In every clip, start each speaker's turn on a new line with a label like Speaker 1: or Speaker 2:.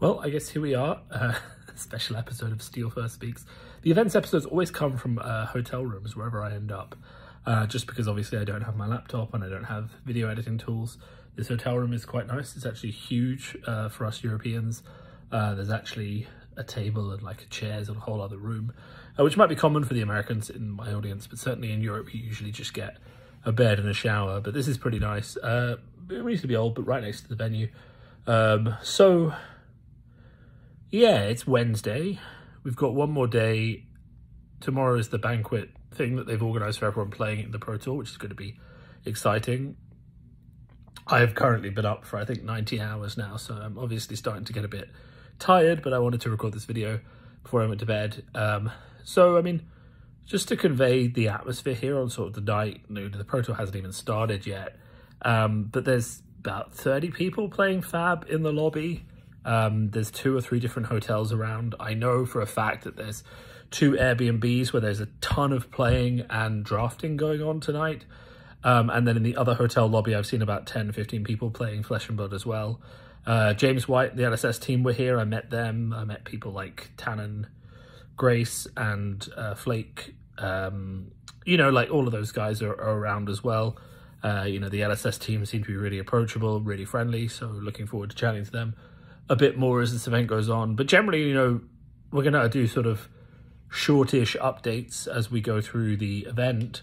Speaker 1: Well, I guess here we are, a special episode of Steelfur Speaks. The events episodes always come from hotel rooms, wherever I end up, just because obviously I don't have my laptop and I don't have video editing tools. This hotel room is quite nice. It's actually huge for us Europeans. There's actually a table and like chairs and a whole other room, which might be common for the Americans in my audience, but certainly in Europe you usually just get a bed and a shower. But this is pretty nice. Reasonably old, but right next to the venue. So yeah, it's Wednesday. We've got one more day. Tomorrow is the banquet thing that they've organised for everyone playing in the Pro Tour, which is going to be exciting. I have currently been up for, I think, 90 hours now, so I'm obviously starting to get a bit tired, but I wanted to record this video before I went to bed. So, I mean, just to convey the atmosphere here on sort of the night, the Pro Tour hasn't even started yet, but there's about 30 people playing Fab in the lobby. There's 2 or 3 different hotels around. I know for a fact that there's 2 Airbnbs where there's a ton of playing and drafting going on tonight. And then in the other hotel lobby, I've seen about 10, 15 people playing Flesh and Blood as well. James White, the LSS team, were here. I met them. I met people like Tannen, Grace, and Flake. Like all of those guys are around as well. The LSS team seem to be really approachable, really friendly. So looking forward to chatting to them a bit more as this event goes on. But generally, we're going to do sort of shortish updates as we go through the event.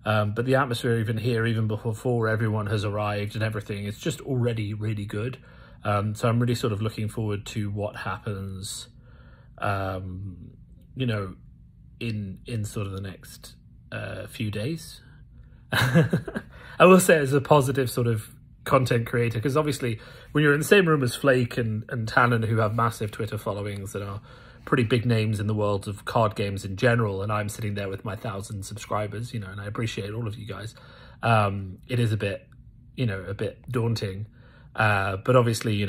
Speaker 1: But the atmosphere even here, even before everyone has arrived and everything, it's just already really good. So I'm really sort of looking forward to what happens, in sort of the next few days. I will say as a positive sort of content creator, because obviously when you're in the same room as Flake and Tannen, who have massive Twitter followings and are pretty big names in the world of card games in general, and I'm sitting there with my 1,000 subscribers, and I appreciate all of you guys. It is a bit daunting, but obviously,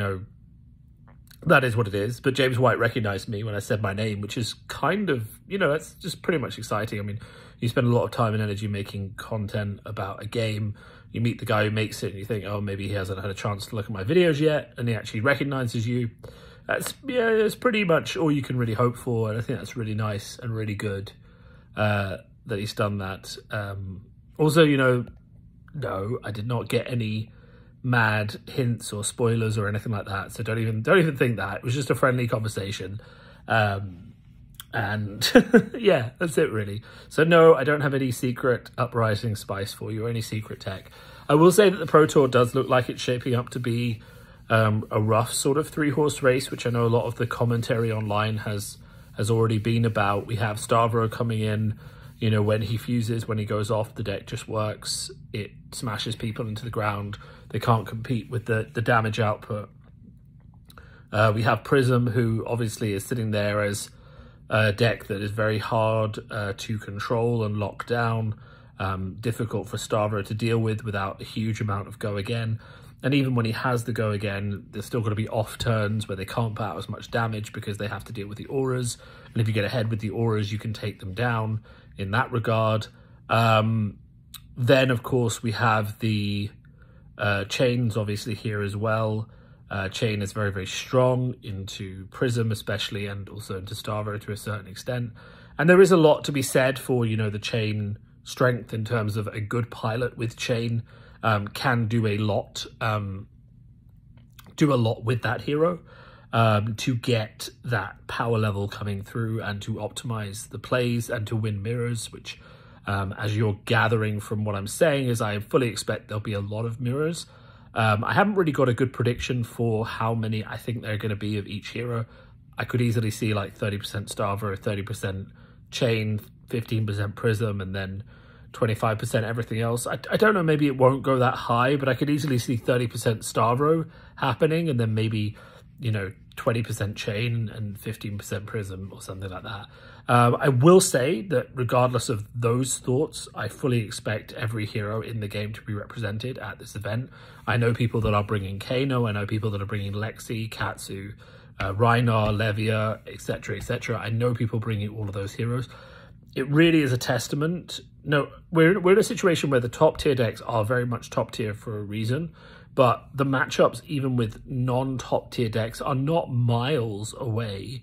Speaker 1: that is what it is. But James White recognized me when I said my name, which is kind of, that's just pretty much exciting. I mean, you spend a lot of time and energy making content about a game. You meet the guy who makes it and you think, oh, maybe he hasn't had a chance to look at my videos yet, and he actually recognizes you. It's pretty much all you can really hope for, and I think that's really nice and really good that he's done that. Also, no, I did not get any mad hints or spoilers or anything like that, so don't even think that. It was just a friendly conversation, and yeah, that's it really. So no, I don't have any secret Uprising spice for you or any secret tech. I will say that the Pro Tour does look like it's shaping up to be a rough sort of 3-horse race, which I know a lot of the commentary online has already been about. We have Stavro coming in, when he fuses, when he goes off, the deck just works. It smashes people into the ground. They can't compete with the damage output. We have Prism, who obviously is sitting there as a deck that is very hard to control and lock down, difficult for Stavro to deal with without a huge amount of go again. And even when he has the go again, there's still going to be off turns where they can't put out as much damage because they have to deal with the auras. And if you get ahead with the auras, you can take them down in that regard. Then, of course, we have the chains obviously here as well. Chain is very, very strong into Prism especially, and also into Stavro to a certain extent. And there is a lot to be said for, the chain strength in terms of a good pilot with chain. Can do a lot with that hero to get that power level coming through and to optimize the plays and to win mirrors, which as you're gathering from what I'm saying is I fully expect there'll be a lot of mirrors. I haven't really got a good prediction for how many I think there are going to be of each hero. I could easily see like 30% Stavro, 30% chain, 15% Prism, and then 25% everything else. I don't know, maybe it won't go that high, but I could easily see 30% Stavro happening, and then maybe, 20% chain and 15% Prism or something like that. I will say that regardless of those thoughts, I fully expect every hero in the game to be represented at this event. I know people that are bringing Kano, I know people that are bringing Lexi, Katsu, Rhinar, Levia, etc., etc. I know people bringing all of those heroes. It really is a testament. No, we're in a situation where the top tier decks are very much top tier for a reason, but the matchups, even with non-top tier decks, are not miles away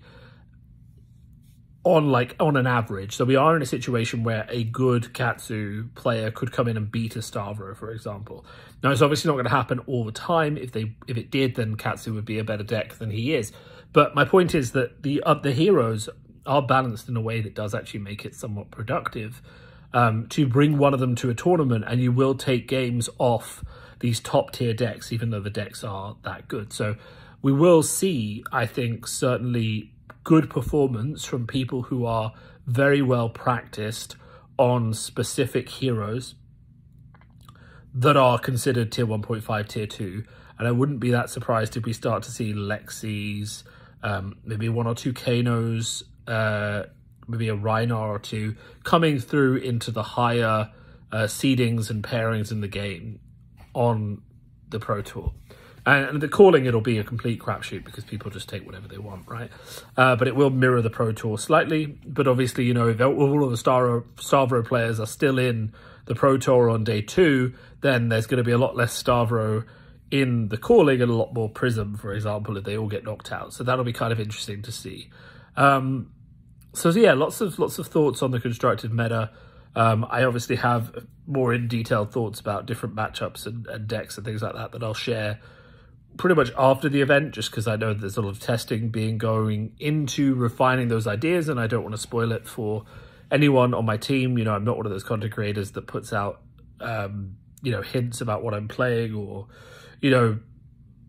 Speaker 1: on an average. So we are in a situation where a good Katsu player could come in and beat a Stavro, for example. Now, it's obviously not going to happen all the time. If it did, then Katsu would be a better deck than he is. But my point is that the heroes are balanced in a way that does actually make it somewhat productive to bring one of them to a tournament, and you will take games off these top tier decks, even though the decks are that good. So we will see, I think, certainly good performance from people who are very well practiced on specific heroes that are considered tier 1.5, tier 2. And I wouldn't be that surprised if we start to see Lexis, maybe 1 or 2 Kanos, maybe a Rhinar or 2 coming through into the higher seedings and pairings in the game on the Pro Tour. And the calling, it'll be a complete crapshoot because people just take whatever they want, right? But it will mirror the Pro Tour slightly. But obviously, you know, if all of the Stavro players are still in the Pro Tour on day 2, then there's going to be a lot less Stavro in the calling and a lot more Prism, for example, if they all get knocked out. So that'll be kind of interesting to see. So yeah, lots of thoughts on the constructed meta. I obviously have more in detailed thoughts about different matchups and decks and things like that I'll share pretty much after the event, just because I know there's a lot of testing going into refining those ideas, and I don't want to spoil it for anyone on my team. You know, I'm not one of those content creators that puts out, you know, hints about what I'm playing or, you know,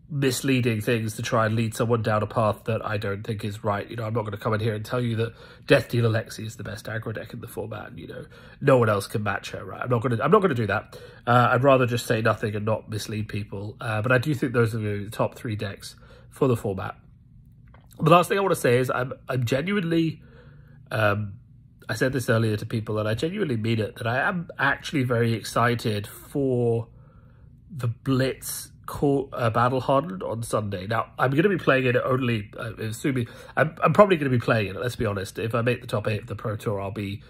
Speaker 1: misleading things to try and lead someone down a path that I don't think is right. You know, I'm not going to come in here and tell you that Death Dealer Lexi is the best aggro deck in the format, and, you know, no one else can match her, right? I'm not going to do that. I'd rather just say nothing and not mislead people. But I do think those are the top 3 decks for the format. The last thing I want to say is I'm genuinely, I said this earlier to people, and I genuinely mean it, that I am actually very excited for the Blitz Battle Hardened on Sunday. Now, I'm going to be playing it only, assuming, I'm probably going to be playing it, let's be honest. If I make the top 8 of the Pro Tour, I'll be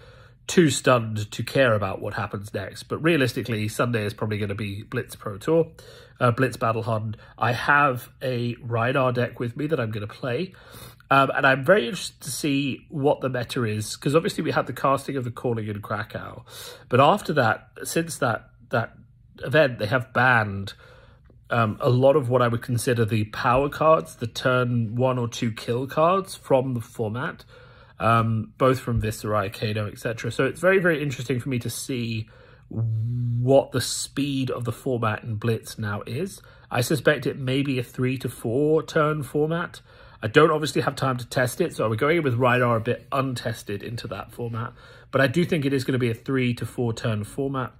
Speaker 1: too stunned to care about what happens next. But realistically, Sunday is probably going to be Blitz Pro Tour, Blitz Battle Hardened. I have a Rhinar deck with me that I'm going to play. And I'm very interested to see what the meta is, because obviously we had the casting of the calling in Krakow. But after that, since that event, they have banned a lot of what I would consider the power cards, the turn 1 or 2 kill cards from the format, both from Viserai, Kano, etc. So it's very, very interesting for me to see what the speed of the format in Blitz now is. I suspect it may be a 3 to 4 turn format. I don't obviously have time to test it, so we're going in with Rhinar a bit untested into that format. But I do think it is going to be a 3 to 4 turn format,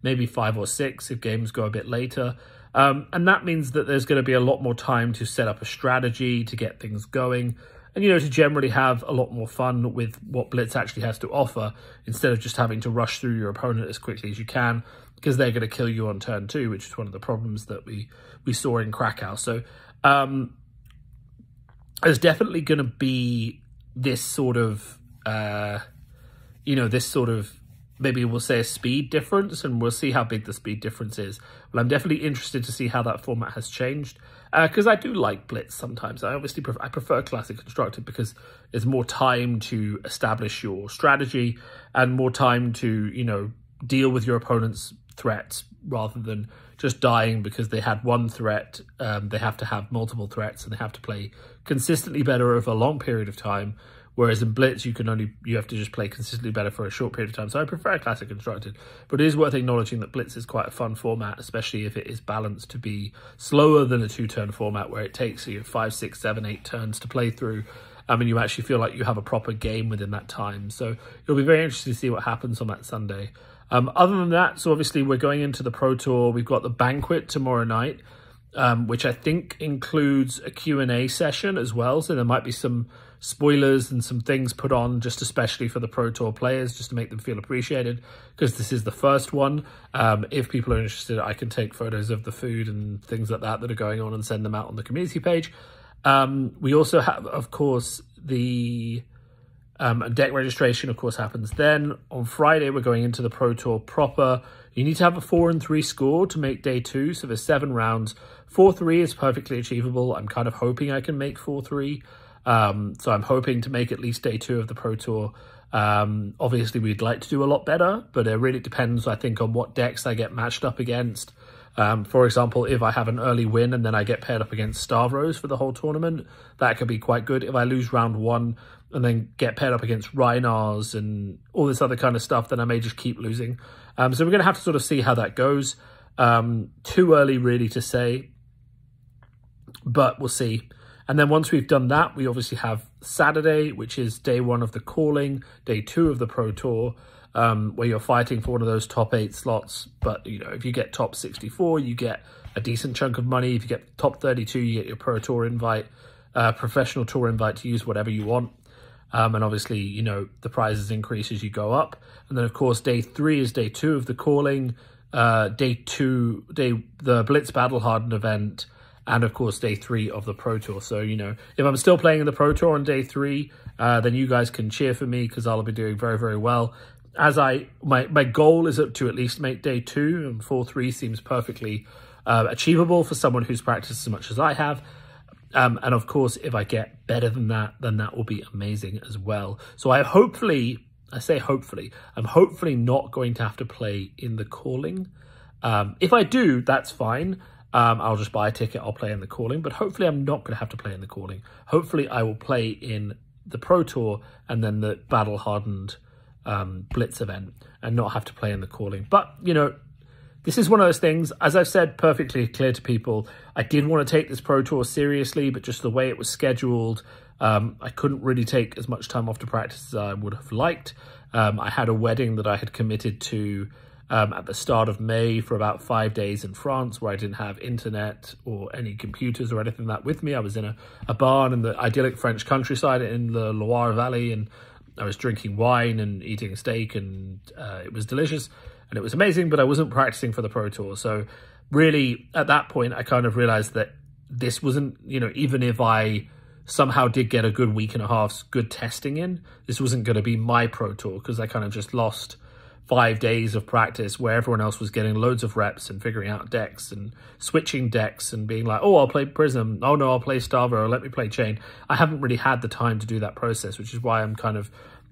Speaker 1: maybe 5 or 6 if games go a bit later. And that means that there's going to be a lot more time to set up a strategy, to get things going, and, you know, to generally have a lot more fun with what Blitz actually has to offer, instead of just having to rush through your opponent as quickly as you can, because they're going to kill you on turn 2, which is one of the problems that we saw in Krakow. So there's definitely going to be this sort of, you know, this sort of, maybe we'll say a speed difference, and we'll see how big the speed difference is. But I'm definitely interested to see how that format has changed, because I do like Blitz sometimes. I obviously prefer Classic Constructed because there's more time to establish your strategy and more time to, you know, deal with your opponent's threats rather than just dying because they had one threat. They have to have multiple threats, and they have to play consistently better over a long period of time. Whereas in Blitz, you have to just play consistently better for a short period of time. So I prefer Classic Constructed. But it is worth acknowledging that Blitz is quite a fun format, especially if it is balanced to be slower than a 2-turn format where it takes you 5, 6, 7, 8 turns to play through. And you actually feel like you have a proper game within that time. So it'll be very interesting to see what happens on that Sunday. Other than that, so obviously we're going into the Pro Tour. We've got the Banquet tomorrow night, which I think includes a Q&A session as well. So there might be some spoilers and some things put on just especially for the Pro Tour players, just to make them feel appreciated, because this is the first one. If people are interested, I can take photos of the food and things like that are going on and send them out on the community page. We also have, of course, the And deck registration, of course, happens then. On Friday, we're going into the Pro Tour proper. You need to have a 4 and 3 score to make day 2. So there's 7 rounds. 4-3 is perfectly achievable. I'm kind of hoping I can make 4-3. So I'm hoping to make at least day 2 of the Pro Tour. Obviously, we'd like to do a lot better, but it really depends, I think, on what decks I get matched up against. For example, if I have an early win and then I get paired up against Stavros for the whole tournament, that could be quite good. If I lose round 1 and then get paired up against Reinars and all this other kind of stuff, then I may just keep losing. So we're going to have to sort of see how that goes. Too early really to say, but we'll see. And then once we've done that, we obviously have Saturday, which is day 1 of the calling, day 2 of the Pro Tour, where you're fighting for one of those top 8 slots. But, you know, if you get top 64, you get a decent chunk of money. If you get top 32, you get your Pro Tour invite, professional tour invite to use whatever you want. And obviously, you know, the prizes increase as you go up. And then, of course, day 3 is day 2 of the calling, the Blitz Battle Hardened event, and of course, day 3 of the Pro Tour. So, you know, if I'm still playing in the Pro Tour on day 3, then you guys can cheer for me because I'll be doing very, very well. My goal is to at least make day 2, and 4-3 seems perfectly achievable for someone who's practiced as much as I have. And of course, if I get better than that, then that will be amazing as well. So I'm hopefully not going to have to play in the calling. If I do, that's fine. I'll just buy a ticket, I'll play in the calling, but hopefully I'm not going to have to play in the calling. Hopefully I will play in the Pro Tour and then the Battle Hardened Blitz event and not have to play in the calling. But, you know, this is one of those things, as I've said perfectly clear to people, I did want to take this Pro Tour seriously, but just the way it was scheduled, I couldn't really take as much time off to practice as I would have liked. I had a wedding that I had committed to at the start of May for about 5 days in France, where I didn't have internet or any computers or anything like that with me. I was in a barn in the idyllic French countryside in the Loire Valley, and I was drinking wine and eating steak, and it was delicious and it was amazing, but I wasn't practicing for the Pro Tour. So really, at that point, I kind of realized that this wasn't, you know, even if I somehow did get a good week and a half's good testing in, this wasn't going to be my Pro Tour, because I kind of just lost 5 days of practice where everyone else was getting loads of reps and figuring out decks and switching decks and being like, oh, I'll play Prism. Oh, no, I'll play Starver, or let me play Chain. I haven't really had the time to do that process, which is why I'm kind of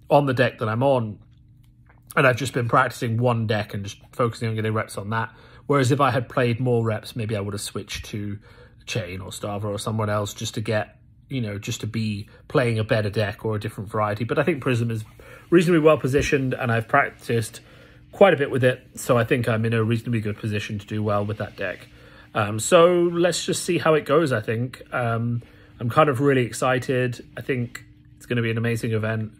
Speaker 1: on the deck that I'm on. And I've just been practicing one deck and just focusing on getting reps on that. Whereas if I had played more reps, maybe I would have switched to Chain or Starver or someone else just to get, you know, just to be playing a better deck or a different variety. But I think Prism is reasonably well positioned, and I've practiced quite a bit with it, so I think I'm in a reasonably good position to do well with that deck. So let's just see how it goes, I think. I'm kind of really excited. I think it's going to be an amazing event.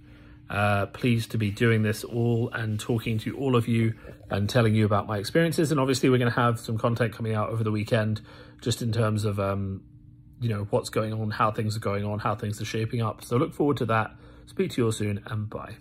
Speaker 1: Pleased to be doing this all and talking to all of you and telling you about my experiences. And obviously we're going to have some content coming out over the weekend, just in terms of, you know, what's going on, how things are going on, how things are shaping up. So look forward to that. Speak to you all soon, and bye.